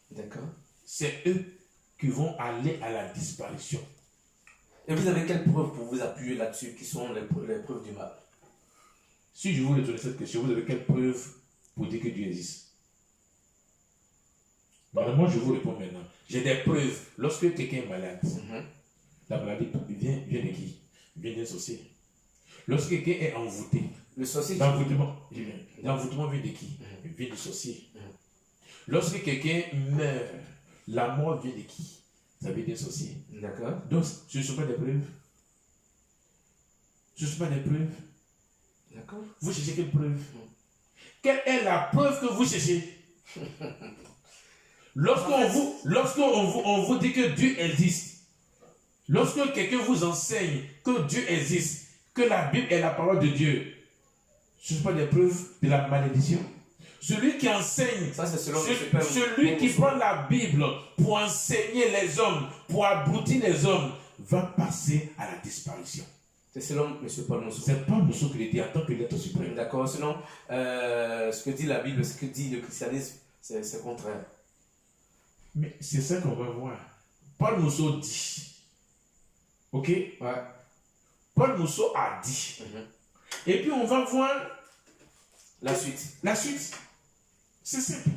D'accord. C'est eux qui vont aller à la disparition. Et vous avez quelles preuves pour vous appuyer là-dessus, qui sont les preuves du mal? Si je vous retourne cette question, vous avez quelles preuves pour dire que Dieu existe? Alors moi, je vous réponds maintenant. J'ai des preuves. Lorsque quelqu'un est malade, la maladie vient de qui? Vient d'un sorcier. Lorsque quelqu'un est envoûté, le sorcier. L'envoûtement vient de qui? Vient du sorcier. Lorsque quelqu'un meurt, la mort vient de qui? Ça vient d'un sorcier. D'accord. Donc, ce ne sont pas des preuves. Ce ne sont pas des preuves. D'accord. Vous cherchez quelle preuve? Quelle est la preuve que vous cherchez? Lorsqu'on vous dit que Dieu existe, lorsque quelqu'un vous enseigne que Dieu existe, que la Bible est la parole de Dieu, ce ne sont pas des preuves de la malédiction. Celui qui enseigne, celui qui prend la Bible pour enseigner les hommes, pour abrutir les hommes, va passer à la disparition. C'est selon M. Paul Mousseau. C'est Paul Mousseau qui le dit en tant que l'être suprême. D'accord. Sinon, ce que dit la Bible, ce que dit le christianisme, c'est contraire. Mais c'est ça qu'on va voir. Paul Mousseau dit. Ok? Ouais. Paul Mousseau a dit. Et puis on va voir la suite. La suite. C'est simple.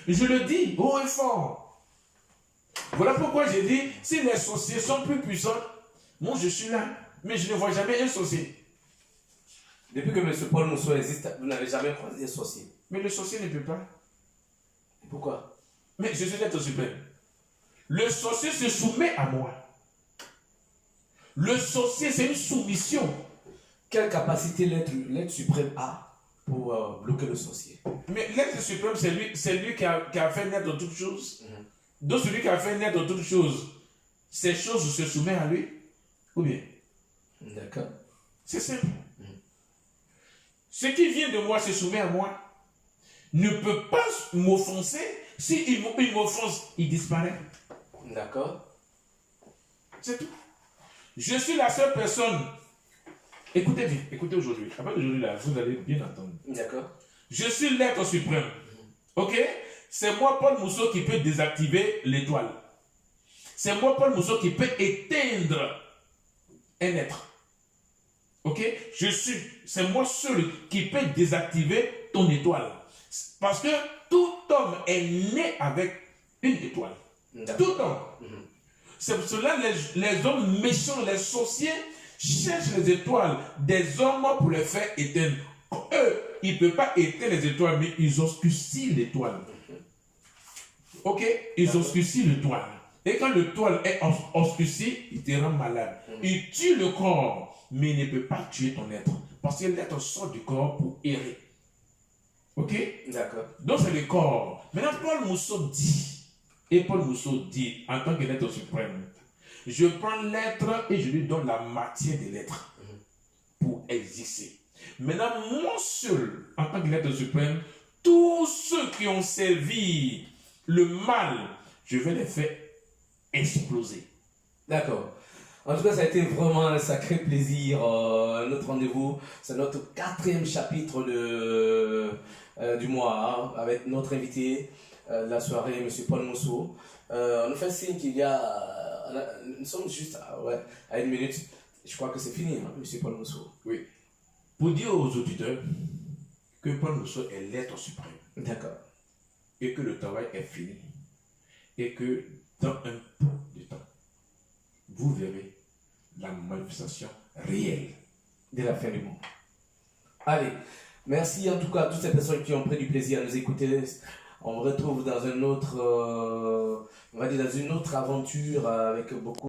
Je le dis haut et fort. Voilà pourquoi j'ai dit, si les sorciers sont plus puissants, moi je suis là, mais je ne vois jamais un sorcier. Depuis que M. Paul Mousseau existe, vous n'avez jamais croisé un sorcier. Mais le sorcier ne peut pas. Pourquoi? Mais je suis l'être suprême. Le sorcier se soumet à moi. Le sorcier, c'est une soumission. Quelle capacité l'être suprême a pour bloquer le sorcier. Mais l'être suprême, c'est lui qui a fait naître toutes choses. Donc celui qui a fait naître toutes choses, ces choses se soumettent à lui. Ou bien? D'accord. C'est simple. Ce qui vient de moi se soumet à moi. Ne peut pas m'offenser. Si il m'offense, il disparaît. D'accord. C'est tout. Je suis la seule personne. Écoutez bien, écoutez aujourd'hui. À partir d'aujourd'hui, là, vous allez bien entendre. D'accord. Je suis l'être suprême. Ok? C'est moi, Paul Mousseau, qui peut désactiver l'étoile. C'est moi, Paul Mousseau, qui peut éteindre un être. Ok? C'est moi seul qui peut désactiver ton étoile. Parce que tout homme est né avec une étoile. Tout homme. C'est pour cela que les hommes méchants, les sorciers, cherchent les étoiles des hommes pour les faire éteindre. Eux, ils ne peuvent pas éteindre les étoiles, mais ils obscurcissent l'étoile. Ok? Ils obscurcissent l'étoile. Et quand l'étoile est obscurcie, il te rend malade. Il tue le corps, mais il ne peut pas tuer ton être. Parce que l'être sort du corps pour errer. Ok? D'accord. Donc c'est le corps. Maintenant, Paul Mousseau dit, en tant que l'être suprême, je prends l'être et je lui donne la matière de l'être pour exister. Maintenant, moi seul, en tant que l'être suprême, tous ceux qui ont servi le mal, je vais les faire exploser. D'accord. En tout cas, ça a été vraiment un sacré plaisir. Notre rendez-vous, c'est notre 4e chapitre du mois, hein, avec notre invité de la soirée, M. Paul Mousseau. On nous fait signe qu'il y a... nous sommes juste à 1 minute. Je crois que c'est fini, hein, M. Paul Mousseau. Oui. Pour dire aux auditeurs que Paul Mousseau est l'être suprême. D'accord. Et que le travail est fini. Et que dans un peu de temps, vous verrez la manifestation réelle de la fin du monde. Allez, merci en tout cas à toutes ces personnes qui ont pris du plaisir à nous écouter. On se retrouve dans un autre, on va dire dans une autre aventure avec beaucoup